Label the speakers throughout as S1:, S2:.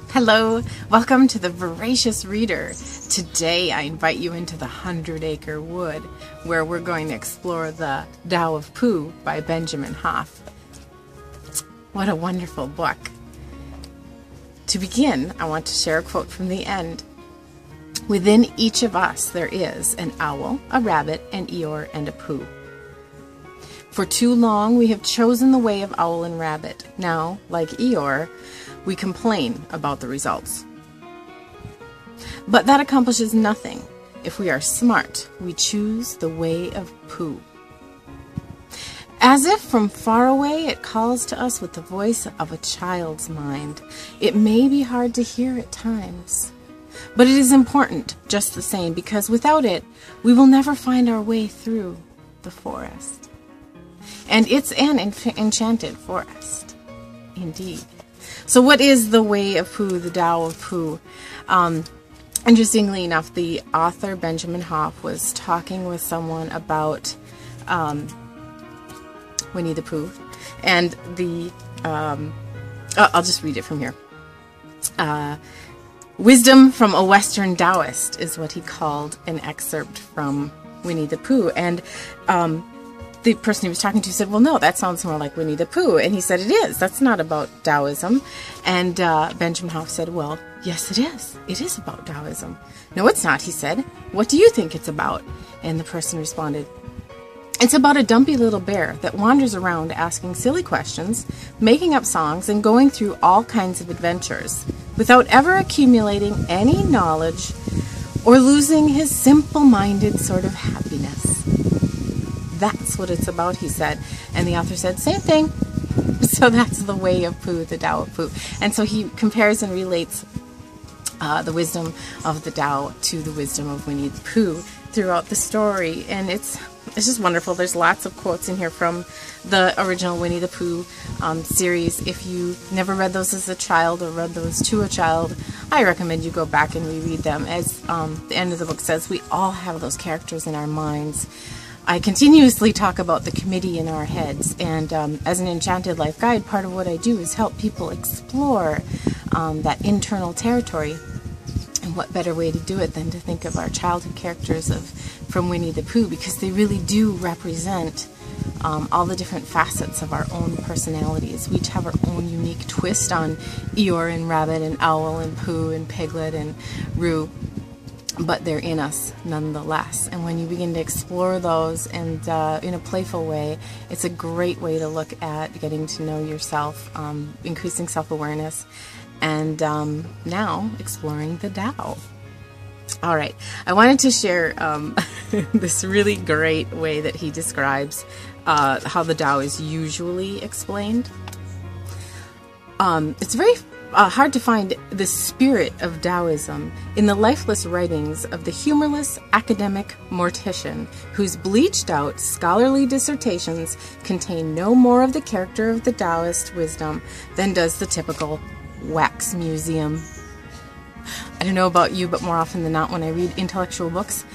S1: Hello, welcome to the Voracious Reader. Today I invite you into the 100-Acre Wood, where we're going to explore the Tao of Pooh by Benjamin Hoff. What a wonderful book. To begin, I want to share a quote from the end. Within each of us there is an owl, a rabbit, an Eeyore, and a Pooh. For too long we have chosen the way of owl and rabbit. Now, like Eeyore, we complain about the results. But that accomplishes nothing. If we are smart, we choose the way of Pooh. As if from far away it calls to us with the voice of a child's mind. It may be hard to hear at times, but it is important just the same, because without it, we will never find our way through the forest. And it's an enchanted forest, indeed. So what is the way of Pooh, the Tao of Pooh? Interestingly enough, the author, Benjamin Hoff, was talking with someone about Winnie the Pooh. And I'll just read it from here. Wisdom from a Western Taoist is what he called an excerpt from Winnie the Pooh. And the person he was talking to said, well, no, that sounds more like Winnie the Pooh. And he said, it is. That's not about Taoism. And Benjamin Hoff said, well, yes, it is. It is about Taoism. No, it's not, he said. What do you think it's about? And the person responded, it's about a dumpy little bear that wanders around asking silly questions, making up songs, and going through all kinds of adventures without ever accumulating any knowledge or losing his simple-minded sort of happiness. That's what it's about, he said. And the author said, same thing. So that's the way of Pooh, the Tao of Pooh. And so he compares and relates the wisdom of the Tao to the wisdom of Winnie the Pooh throughout the story. And it's just wonderful. There's lots of quotes in here from the original Winnie the Pooh series. If you never read those as a child or read those to a child, I recommend you go back and reread them. As the end of the book says, we all have those characters in our minds. I continuously talk about the committee in our heads, and as an Enchanted Life Guide, part of what I do is help people explore that internal territory. And what better way to do it than to think of our childhood characters from Winnie the Pooh, because they really do represent all the different facets of our own personalities. We each have our own unique twist on Eeyore and Rabbit and Owl and Pooh and Piglet and Roo. But they're in us nonetheless. And when you begin to explore those and in a playful way, it's a great way to look at getting to know yourself, increasing self-awareness, and now exploring the Tao. All right, I wanted to share this really great way that he describes how the Tao is usually explained. It's very hard to find the spirit of Taoism in the lifeless writings of the humorless academic Mortician, whose bleached out scholarly dissertations contain no more of the character of the Taoist wisdom than does the typical wax museum. I don't know about you, but more often than not when I read intellectual books,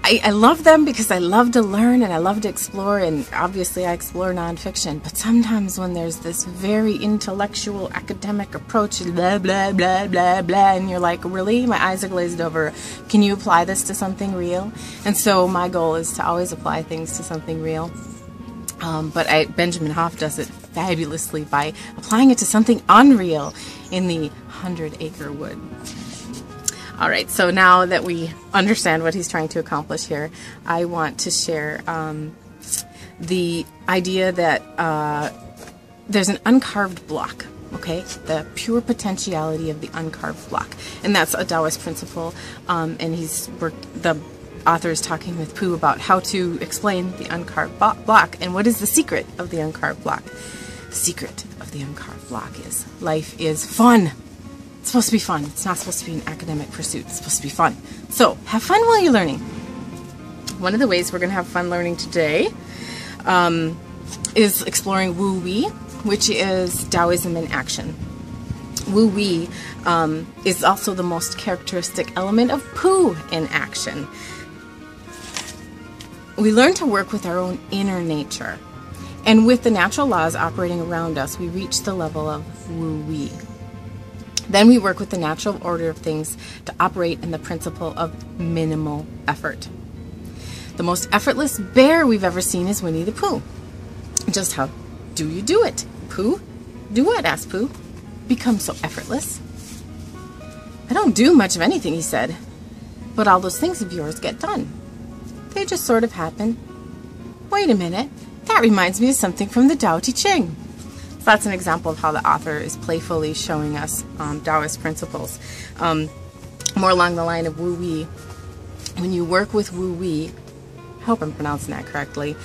S1: I love them because I love to learn and I love to explore, and obviously I explore nonfiction, but sometimes when there's this very intellectual academic approach, blah, blah, blah, blah, blah, and you're like, really? My eyes are glazed over. Can you apply this to something real? And so my goal is to always apply things to something real. But Benjamin Hoff does it fabulously by applying it to something unreal in the 100-Acre Wood. All right, so now that we understand what he's trying to accomplish here, I want to share the idea that there's an uncarved block, okay? The pure potentiality of the uncarved block. And that's a Taoist principle, and the author is talking with Pooh about how to explain the uncarved block and what is the secret of the uncarved block. The secret of the uncarved block is life is fun. It's supposed to be fun. It's not supposed to be an academic pursuit. It's supposed to be fun. So, have fun while you're learning. One of the ways we're going to have fun learning today is exploring Wu Wei, which is Taoism in action. Wu Wei is also the most characteristic element of Pooh in action. We learn to work with our own inner nature And with the natural laws operating around us, we reach the level of Wu-Wei. Then we work with the natural order of things to operate in the principle of minimal effort. The most effortless bear we've ever seen is Winnie the Pooh. Just how do you do it, Pooh? Do what? Asked Pooh. Become so effortless. I don't do much of anything, he said. But all those things of yours get done. They just sort of happen. Wait a minute. That reminds me of something from the Tao Te Ching. So that's an example of how the author is playfully showing us Taoist principles. More along the line of Wu-Wei. When you work with Wu-Wei, I hope I'm pronouncing that correctly.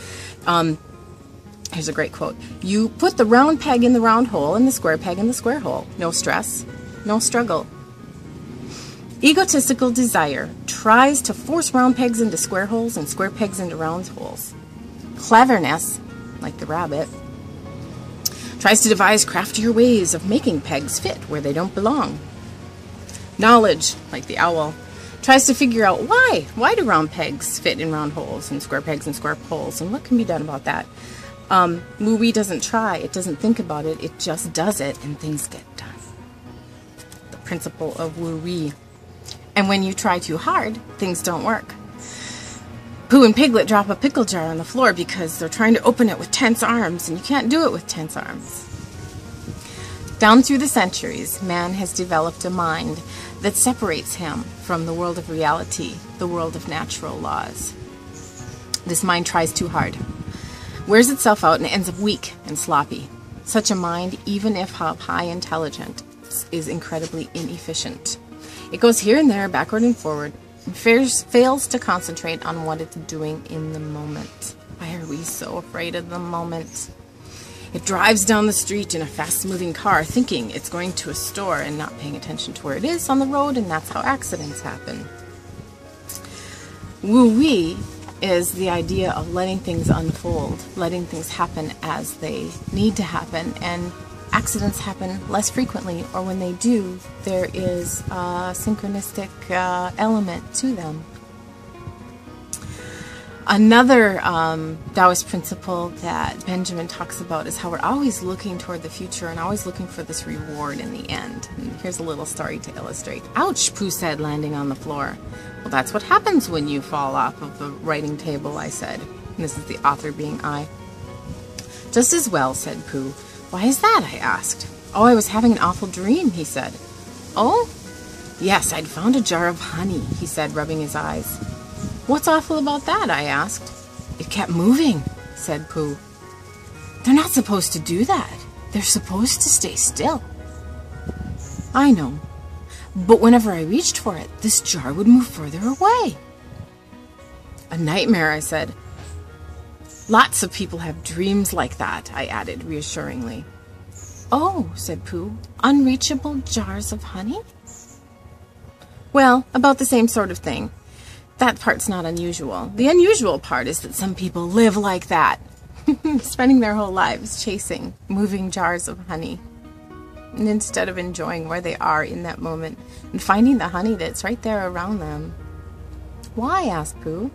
S1: Here's a great quote. You put the round peg in the round hole and the square peg in the square hole. No stress, no struggle. Egotistical desire tries to force round pegs into square holes and square pegs into round holes. Cleverness, like the rabbit, tries to devise craftier ways of making pegs fit where they don't belong. Knowledge, like the owl, tries to figure out why. Why do round pegs fit in round holes and square pegs in square holes, and what can be done about that? Wu-Wei doesn't try, it doesn't think about it, it just does it, and things get done. The principle of Wu-Wei. And when you try too hard, things don't work. Pooh and Piglet drop a pickle jar on the floor because they're trying to open it with tense arms, and you can't do it with tense arms. Down through the centuries, man has developed a mind that separates him from the world of reality, the world of natural laws. This mind tries too hard, wears itself out, and ends up weak and sloppy. Such a mind, even if high intelligent, is incredibly inefficient. It goes here and there, backward and forward, and fails to concentrate on what it's doing in the moment. Why are we so afraid of the moment? It drives down the street in a fast-moving car, thinking it's going to a store and not paying attention to where it is on the road, and that's how accidents happen. Wu-Wei is the idea of letting things unfold, letting things happen as they need to happen, and accidents happen less frequently, or when they do, there is a synchronistic element to them. Another Taoist principle that Benjamin talks about is how we're always looking toward the future and always looking for this reward in the end. And here's a little story to illustrate. Ouch, Pooh said, landing on the floor. Well, that's what happens when you fall off of the writing table, I said. And this is the author being I. Just as well, said Pooh. Why is that? I asked. Oh, I was having an awful dream, he said. Oh? Yes, I'd found a jar of honey, he said, rubbing his eyes. What's awful about that? I asked. It kept moving, said Pooh. They're not supposed to do that. They're supposed to stay still. I know. But whenever I reached for it, this jar would move further away. A nightmare, I said. Lots of people have dreams like that, I added reassuringly. Oh, said Pooh, unreachable jars of honey? Well, about the same sort of thing. That part's not unusual. The unusual part is that some people live like that, spending their whole lives chasing moving jars of honey. And instead of enjoying where they are in that moment and finding the honey that's right there around them. Why? Asked Pooh.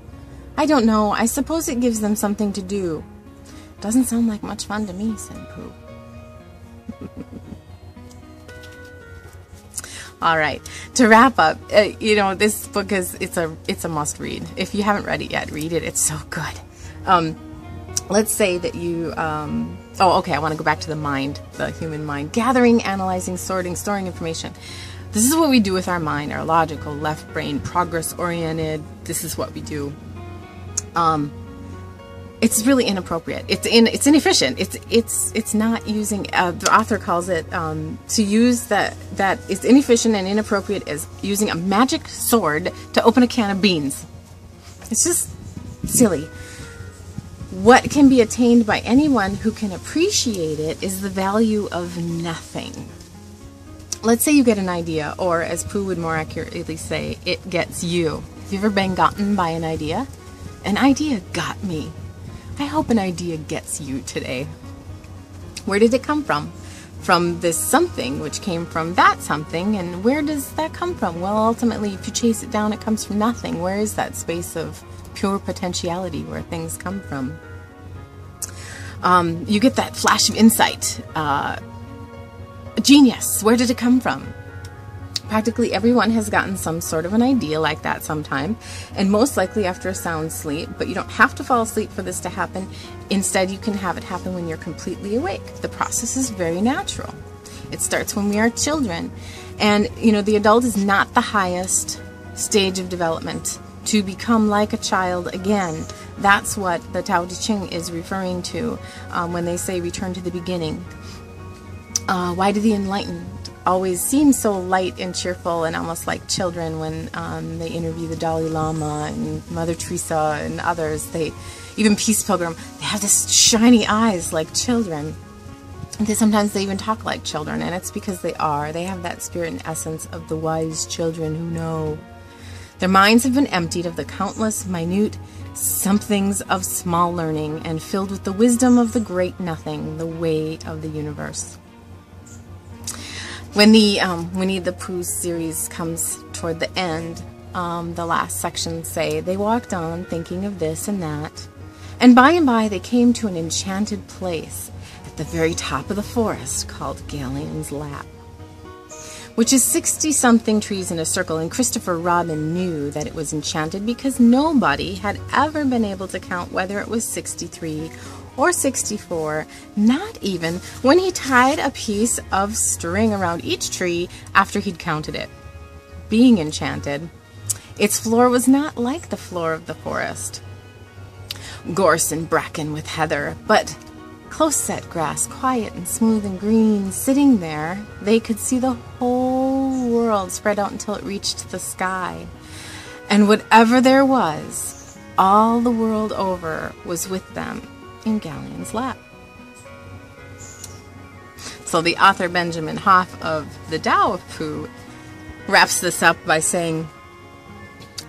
S1: I don't know. I suppose it gives them something to do. Doesn't sound like much fun to me, said Pooh. All right. To wrap up, this book it's a must read. If you haven't read it yet, read it. It's so good. Let's say that you I want to go back to the mind, the human mind. Gathering, analyzing, sorting, storing information. This is what we do with our mind, our logical, left brain, progress-oriented. This is what we do. It's really inappropriate. It's inefficient. It's not using. The author calls it to use that it's inefficient and inappropriate as using a magic sword to open a can of beans. It's just silly. What can be attained by anyone who can appreciate it is the value of nothing. Let's say you get an idea, or as Pooh would more accurately say, it gets you. Have you ever been gotten by an idea? An idea got me. I hope an idea gets you today. Where did it come from? From this something, which came from that something, and where does that come from? Well, ultimately, if you chase it down, it comes from nothing. Where is that space of pure potentiality where things come from? You get that flash of insight. Genius, where did it come from? Practically everyone has gotten some sort of an idea like that sometime, and most likely after a sound sleep, but you don't have to fall asleep for this to happen. Instead, you can have it happen when you're completely awake. The process is very natural. It starts when we are children, and the adult is not the highest stage of development to become like a child again. That's what the Tao Te Ching is referring to when they say return to the beginning. Why do the enlightened always seem so light and cheerful and almost like children when they interview the Dalai Lama and Mother Teresa and others? Even Peace Pilgrim, they have this shiny eyes like children. Sometimes they even talk like children, and it's because they have that spirit and essence of the wise children who know. Their minds have been emptied of the countless minute somethings of small learning and filled with the wisdom of the great nothing, the way of the universe. When the Winnie the Pooh series comes toward the end, the last sections say, they walked on thinking of this and that, and by they came to an enchanted place at the very top of the forest called Galleons' Lap, which is 60-something trees in a circle, and Christopher Robin knew that it was enchanted because nobody had ever been able to count whether it was 63 or 64, not even when he tied a piece of string around each tree after he'd counted it. Being enchanted, its floor was not like the floor of the forest, gorse and bracken with heather, but close-set grass, quiet and smooth and green. Sitting there, they could see the whole world spread out until it reached the sky. And whatever there was, all the world over was with them in Galleon's lap. So the author Benjamin Hoff of the Tao of Pooh wraps this up by saying,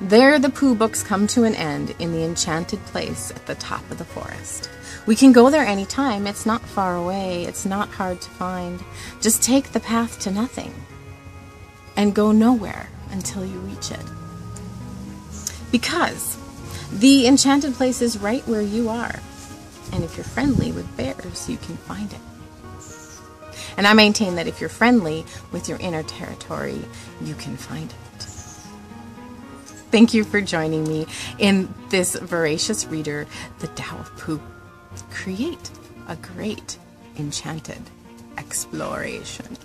S1: there the Pooh books come to an end in the enchanted place at the top of the forest. We can go there anytime. It's not far away. It's not hard to find. Just take the path to nothing and go nowhere until you reach it. Because the enchanted place is right where you are. And if you're friendly with bears, you can find it. And I maintain that if you're friendly with your inner territory, you can find it. Thank you for joining me in this Voracious Reader, the Tao of Pooh. Create a great enchanted exploration.